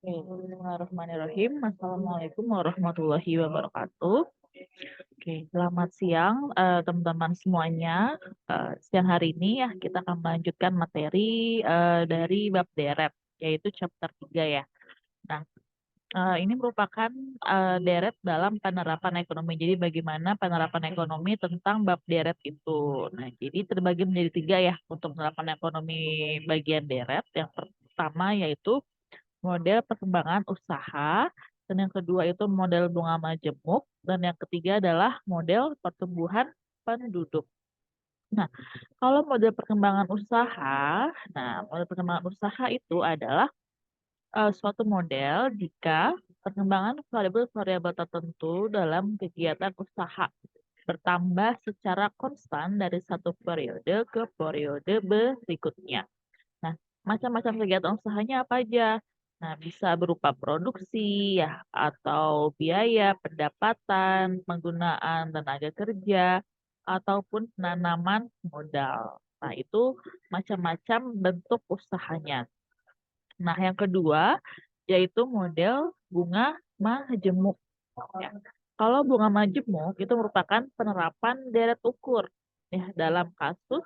Bismillahirrahmanirrahim. Assalamualaikum warahmatullahi wabarakatuh. Oke, selamat siang teman-teman semuanya. Siang hari ini ya kita akan melanjutkan materi dari bab deret, yaitu chapter 3 ya. Nah, ini merupakan deret dalam penerapan ekonomi. Jadi bagaimana penerapan ekonomi tentang bab deret itu. Nah, jadi terbagi menjadi 3 ya untuk penerapan ekonomi bagian deret. Yang pertama yaitu model perkembangan usaha, dan yang kedua itu model bunga majemuk, dan yang ketiga adalah model pertumbuhan penduduk. Nah, kalau model perkembangan usaha, model perkembangan usaha itu adalah suatu model jika perkembangan variabel-variabel tertentu dalam kegiatan usaha bertambah secara konstan dari satu periode ke periode berikutnya. Nah, macam-macam kegiatan usahanya apa aja? Nah, bisa berupa produksi ya, atau biaya, pendapatan, penggunaan tenaga kerja, ataupun penanaman modal. Nah, itu macam-macam bentuk usahanya. Nah, yang kedua yaitu model bunga majemuk. Ya. Kalau bunga majemuk itu merupakan penerapan deret ukur ya dalam kasus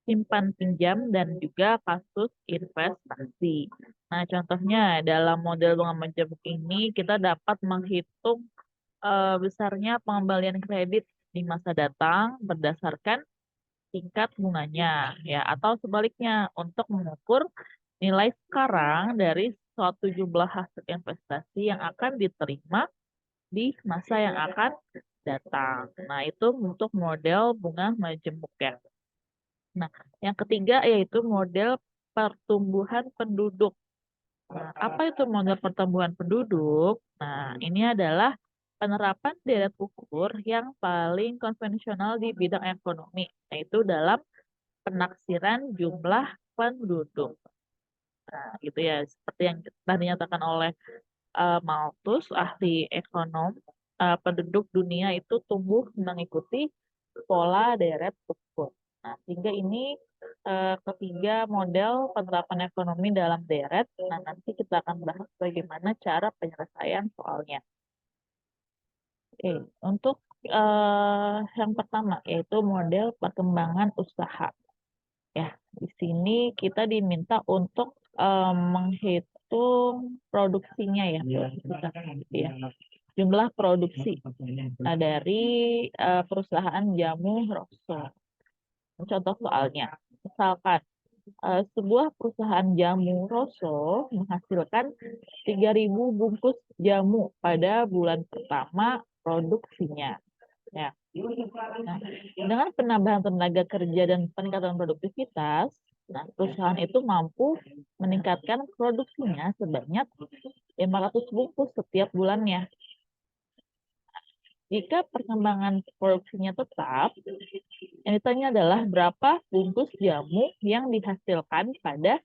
simpan pinjam dan juga kasus investasi. Nah, contohnya dalam model bunga majemuk ini kita dapat menghitung besarnya pengembalian kredit di masa datang berdasarkan tingkat bunganya ya, atau sebaliknya untuk mengukur nilai sekarang dari suatu jumlah hasil investasi yang akan diterima di masa yang akan datang. Nah, itu untuk model bunga majemuk ya. Nah, yang ketiga yaitu model pertumbuhan penduduk. Nah, apa itu model pertumbuhan penduduk? Nah, ini adalah penerapan deret ukur yang paling konvensional di bidang ekonomi, yaitu dalam penaksiran jumlah penduduk. Nah, gitu ya, seperti yang tadi dinyatakan oleh Malthus, ahli ekonom, penduduk dunia itu tumbuh mengikuti pola deret ukur. Nah, sehingga ini ketiga model penerapan ekonomi dalam deret. Nah, nanti kita akan bahas bagaimana cara penyelesaian soalnya. Oke, untuk yang pertama yaitu model perkembangan usaha. Ya, di sini kita diminta untuk menghitung produksinya ya, gitu ya. Jumlah produksi dari perusahaan jamu Rosso. Contoh soalnya, misalkan sebuah perusahaan jamu Rosso menghasilkan 3.000 bungkus jamu pada bulan pertama produksinya. Ya. Nah, dengan penambahan tenaga kerja dan peningkatan produktivitas, nah perusahaan itu mampu meningkatkan produksinya sebanyak 500 bungkus setiap bulannya. Jika perkembangan produksinya tetap, yang ditanya adalah berapa bungkus jamu yang dihasilkan pada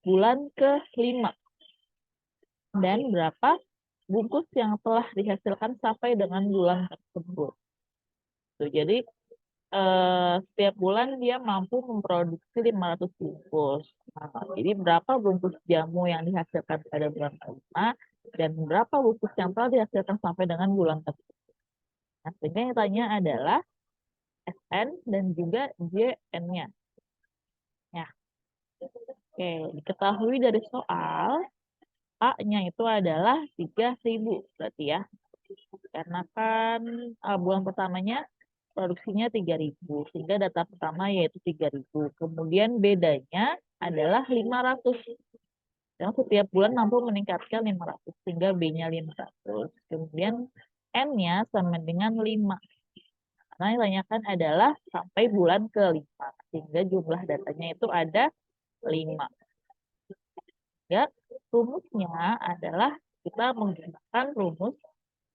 bulan ke-5 dan berapa bungkus yang telah dihasilkan sampai dengan bulan tersebut. Tuh, jadi setiap bulan dia mampu memproduksi 500 bungkus. Nah, jadi berapa bungkus jamu yang dihasilkan pada bulan ke-5 dan berapa bungkus yang telah dihasilkan sampai dengan bulan tersebut. Nah, sehingga yang tanya adalah SN dan juga JN-nya. Ya. Oke, diketahui dari soal A-nya itu adalah 3.000 berarti ya. Karena kan bulan pertamanya produksinya 3.000, sehingga data pertama yaitu 3.000. Kemudian bedanya adalah 500. Dan setiap bulan mampu meningkatkan 500, sehingga B-nya 500. Kemudian N-nya sama dengan 5. Karena yang ditanyakan adalah sampai bulan ke-5, sehingga jumlah datanya itu ada 5. Ya, rumusnya adalah kita menggunakan rumus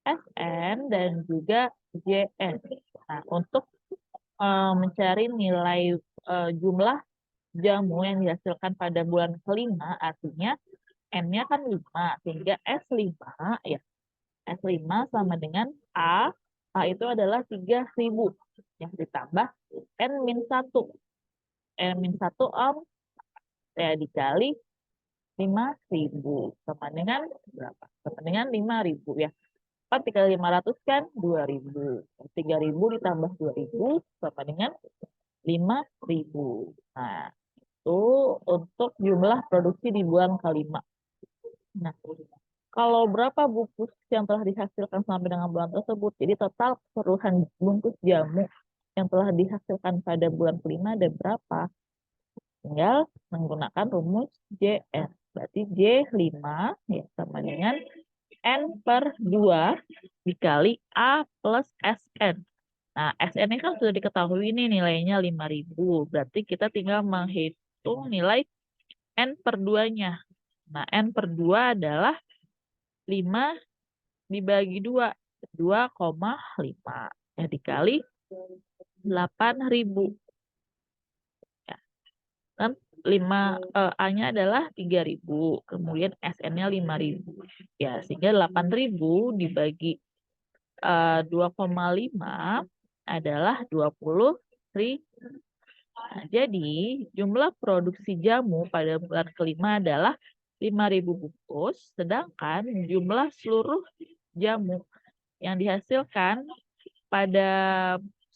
SN dan juga JN. Nah, untuk mencari nilai jumlah jamu yang dihasilkan pada bulan ke-5, artinya N-nya kan 5, sehingga S5 ya. S5 sama dengan A. A itu adalah 3.000 yang ditambah N-1. N-1 ya dikali 5.000 sama dengan berapa? Sama dengan 5.000 ya. 4 dikali 500 kan 2.000. 3.000 ditambah 2.000 sama dengan 5.000. Nah, itu untuk jumlah produksi di bulan kelima. Nah, kalau berapa bungkus yang telah dihasilkan sampai dengan bulan tersebut, jadi total keseluruhan bungkus jamu yang telah dihasilkan pada bulan kelima ada berapa? Tinggal menggunakan rumus JN. Berarti J5 ya, sama dengan N per 2 dikali A plus SN. Nah, SN ini kan sudah diketahui ini nilainya 5.000. Berarti kita tinggal menghitung nilai N per 2-nya. Nah, N per 2 adalah 5 dibagi 2. 2,5. Ya, dikali 8.000. Ya, kan 5 A-nya adalah 3.000, kemudian SN-nya 5.000. Ya, sehingga 8.000 dibagi 2,5 adalah 20.000. Nah, jadi jumlah produksi jamu pada bulan kelima adalah 5.000 bungkus, sedangkan jumlah seluruh jamu yang dihasilkan pada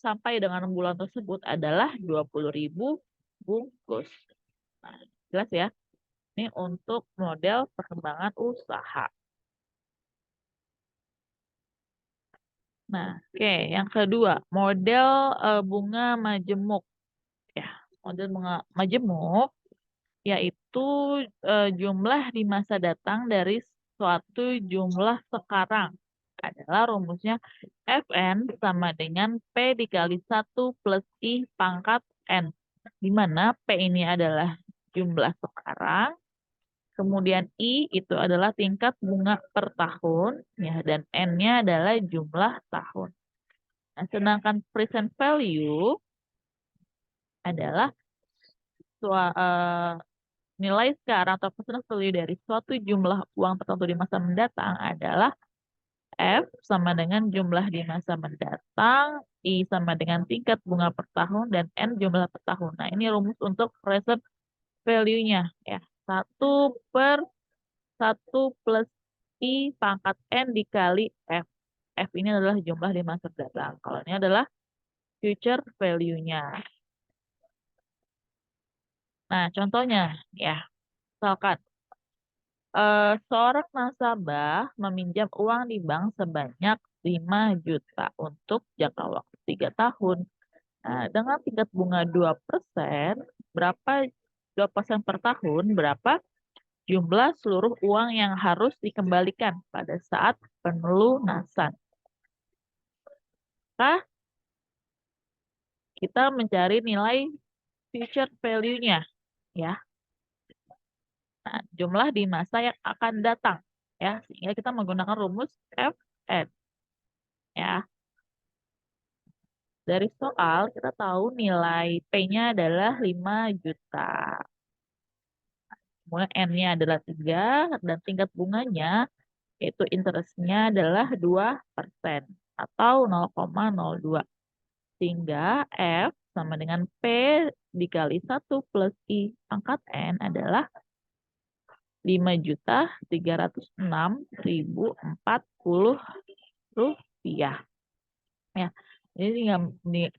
sampai dengan bulan tersebut adalah 20.000 bungkus. Nah, jelas ya. Ini untuk model perkembangan usaha. Nah, oke, yang kedua, model bunga majemuk. Ya, model bunga majemuk yaitu jumlah di masa datang dari suatu jumlah sekarang. Adalah rumusnya Fn sama dengan P dikali 1 plus I pangkat N. Di mana P ini adalah jumlah sekarang, kemudian I itu adalah tingkat bunga per tahun, ya, dan N-nya adalah jumlah tahun. Nah, sedangkan present value adalah nilai sekarang atau present value dari suatu jumlah uang tertentu di masa mendatang adalah F sama dengan jumlah di masa mendatang, I sama dengan tingkat bunga per tahun, dan N jumlah per tahun. Nah, ini rumus untuk present value-nya. Ya. 1/1 plus I pangkat N dikali F. F ini adalah jumlah di masa mendatang. Kalau ini adalah future value-nya. Nah, contohnya, ya, misalkan seorang nasabah meminjam uang di bank sebanyak 5 juta untuk jangka waktu 3 tahun. Nah, dengan tingkat bunga 2%, berapa 2% per tahun, berapa jumlah seluruh uang yang harus dikembalikan pada saat penelunasan? Maka kita mencari nilai future value-nya, ya. Nah, jumlah di masa yang akan datang, ya, sehingga kita menggunakan rumus Fn, ya. Dari soal kita tahu nilai P-nya adalah 5 juta. Kemudian N-nya adalah 3 dan tingkat bunganya yaitu interest-nya adalah 2% atau 0,02. Sehingga F sama dengan P dikali 1 plus I pangkat N adalah 5.306.040 rupiah. Ya, jadi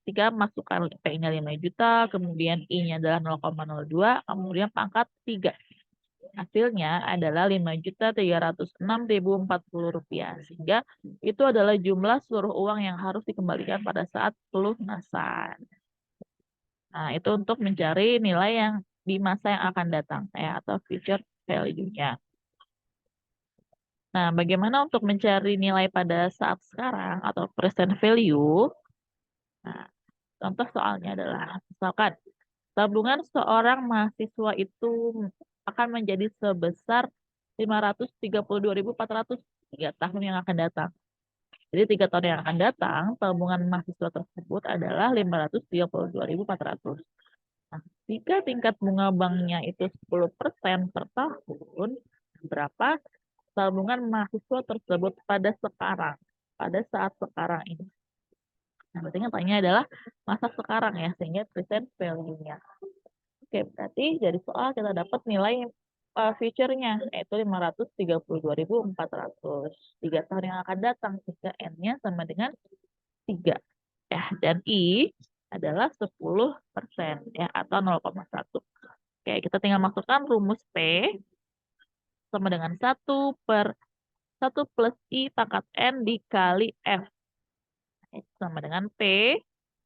tinggal masukkan P-nya 5 juta, kemudian I-nya adalah 0,02, kemudian pangkat 3. Hasilnya adalah 5.306.040 rupiah. Sehingga itu adalah jumlah seluruh uang yang harus dikembalikan pada saat pelunasan. Nah, itu untuk mencari nilai yang di masa yang akan datang, ya, atau future value-nya. Nah, bagaimana untuk mencari nilai pada saat sekarang atau present value? Nah, contoh soalnya adalah, misalkan, tabungan seorang mahasiswa itu akan menjadi sebesar 532.400 3 tahun yang akan datang. Jadi 3 tahun yang akan datang, tabungan mahasiswa tersebut adalah 532.400. Nah, jika tingkat bunga banknya itu 10% per tahun, berapa tabungan mahasiswa tersebut pada sekarang, pada saat sekarang ini? Nah, berarti yang tanya adalah masa sekarang, ya, sehingga present value-nya. Oke, berarti dari soal kita dapat nilai future-nya, yaitu 532.400. 3 tahun yang akan datang, sehingga N-nya sama dengan 3. Ya, dan I adalah 10%, ya, atau 0,1. Oke, kita tinggal masukkan rumus P sama dengan 1 per 1 plus I pangkat N dikali F. Sama dengan P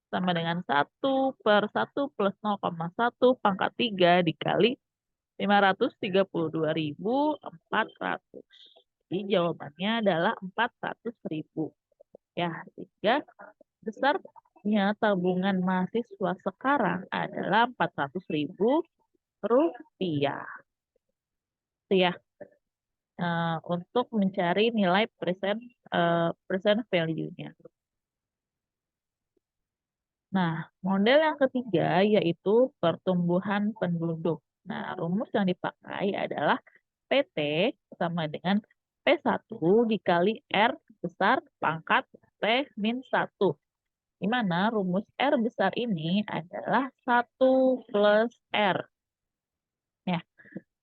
sama dengan 1 per 1 plus 0,1 pangkat 3 dikali 532.400. Jadi jawabannya adalah 400.000. Ya, sehingga besarnya tabungan mahasiswa sekarang adalah 400.000 rupiah. Itu ya, untuk mencari nilai present value-nya. Nah, model yang ketiga yaitu pertumbuhan penduduk. Nah, rumus yang dipakai adalah PT sama dengan P1 dikali R besar pangkat T min 1. Di mana rumus R besar ini adalah 1 plus R. Ya,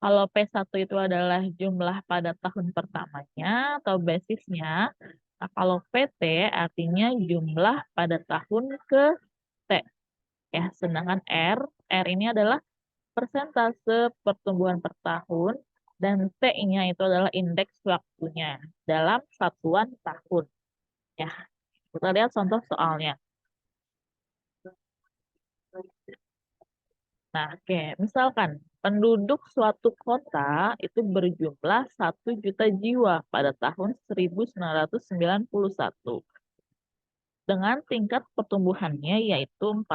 kalau P1 itu adalah jumlah pada tahun pertamanya atau basisnya. Nah, kalau PT artinya jumlah pada tahun ke T. Ya, sedangkan R ini adalah persentase pertumbuhan per tahun dan T-nya itu adalah indeks waktunya dalam satuan tahun. Ya, kita lihat contoh soalnya. Nah, oke, misalkan penduduk suatu kota itu berjumlah 1 juta jiwa pada tahun 1991 dengan tingkat pertumbuhannya yaitu 4%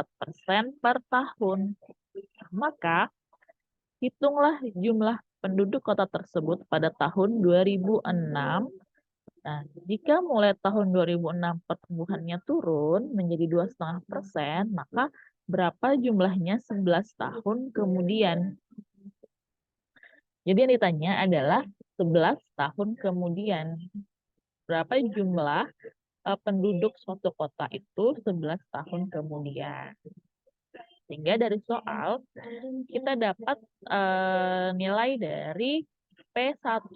per tahun. Maka hitunglah jumlah penduduk kota tersebut pada tahun 2006. Nah, jika mulai tahun 2006 pertumbuhannya turun menjadi 2,5%, maka berapa jumlahnya 11 tahun kemudian? Jadi yang ditanya adalah 11 tahun kemudian. Berapa jumlah penduduk suatu kota itu 11 tahun kemudian. Sehingga dari soal kita dapat nilai dari P1.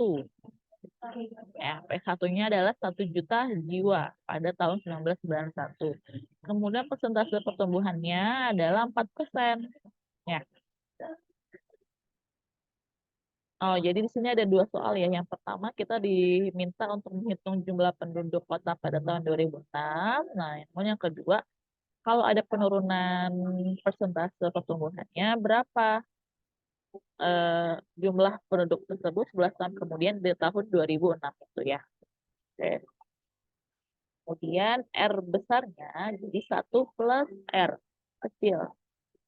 Ya, P1-nya adalah 1 juta jiwa pada tahun 1991. Kemudian persentase pertumbuhannya adalah 4%. Ya. Oh, jadi di sini ada 2 soal ya. Yang pertama kita diminta untuk menghitung jumlah penduduk kota pada tahun 2006. Nah, yang kedua, kalau ada penurunan persentase pertumbuhannya, berapa jumlah penduduk tersebut 11 tahun kemudian di tahun 2006 itu ya. Oke. Kemudian R besarnya jadi 1 plus R kecil.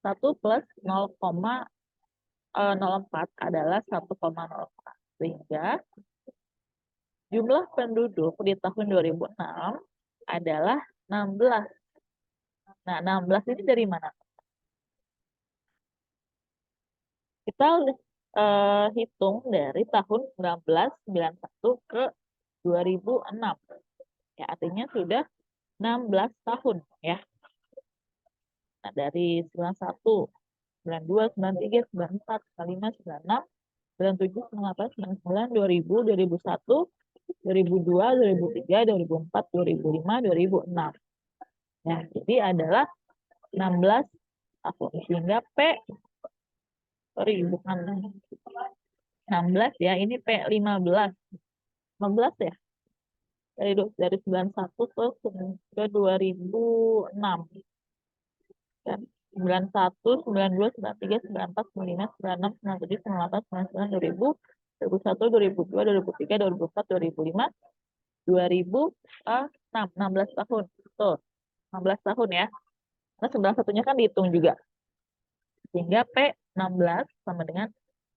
1 plus 0,04 adalah 1,04. Sehingga jumlah penduduk di tahun 2006 adalah 16. Nah, 16 ini dari mana? Kita hitung dari tahun 1991 ke 2006. Ya, artinya sudah 16 tahun ya. Nah, dari 91, 92, 93, 94, 95, 96, 97, 98, 99, 2000, 2001, 2002, 2003, 2004, 2005, 2006. Ya, jadi adalah 16 tahun. Sehingga bukan 16 ya, ini P15. 15 ya? Dari 91 ke 2006. Dan 91, 92, 93, 94, 95, 96, 97, 98, 99, 2000, 2001, 2002, 2003, 2004, 2005, 2006, 16 tahun. Tuh, 16 tahun ya. Nah, sebelah satunya kan dihitung juga. Sehingga P16 sama dengan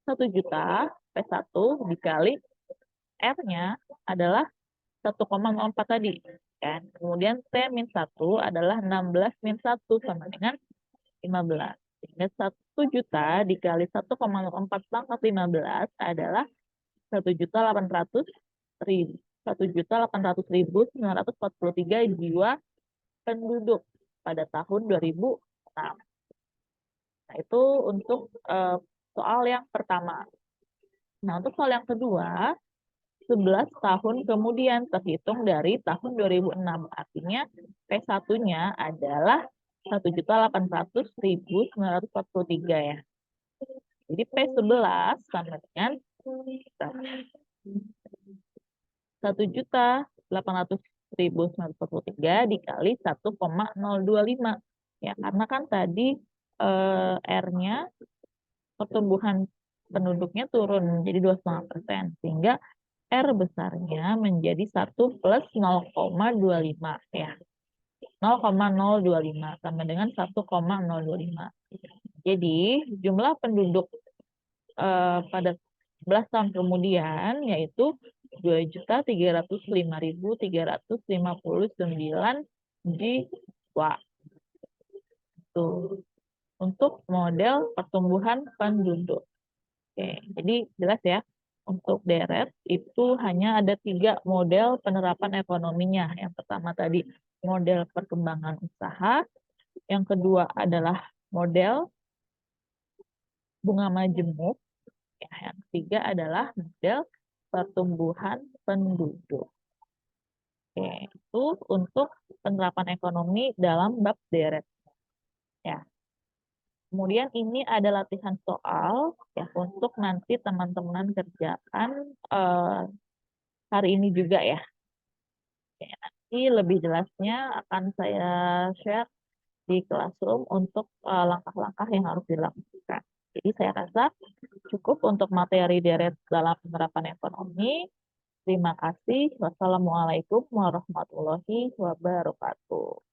1 juta, P1 dikali R-nya adalah 1,04 tadi. Kan? Kemudian T-1 adalah 16 min 1 sama dengan 15. Sehingga 1 juta dikali 1,04 pangkat 15 adalah 1.800.000. 1.800.943 jiwa penduduk pada tahun 2006. Nah, itu untuk soal yang pertama. Nah, untuk soal yang kedua, 11 tahun kemudian terhitung dari tahun 2006. Artinya P1-nya adalah 1.800.943 ya. Jadi P11 sama dengan 1.800.943 dikali 1,025. Ya, karena kan tadi R-nya pertumbuhan penduduknya turun menjadi 2,5%, sehingga R besarnya menjadi 1 plus 0,25 ya. 0,025 sama dengan 1,025. Jadi jumlah penduduk pada 11 tahun kemudian yaitu 2.305.359 jiwa. Tuh, untuk model pertumbuhan penduduk. Oke, jadi jelas ya, untuk deret itu hanya ada 3 model penerapan ekonominya. Yang pertama tadi model perkembangan usaha, yang kedua adalah model bunga majemuk, ya, yang ketiga adalah model pertumbuhan penduduk. Oke, itu untuk penerapan ekonomi dalam bab deret. Ya. Kemudian ini ada latihan soal ya untuk nanti teman-teman kerjakan hari ini juga ya. Oke, nanti lebih jelasnya akan saya share di Classroom untuk langkah-langkah yang harus dilakukan. Jadi saya rasa cukup untuk materi deret dalam penerapan ekonomi. Terima kasih. Wassalamualaikum warahmatullahi wabarakatuh.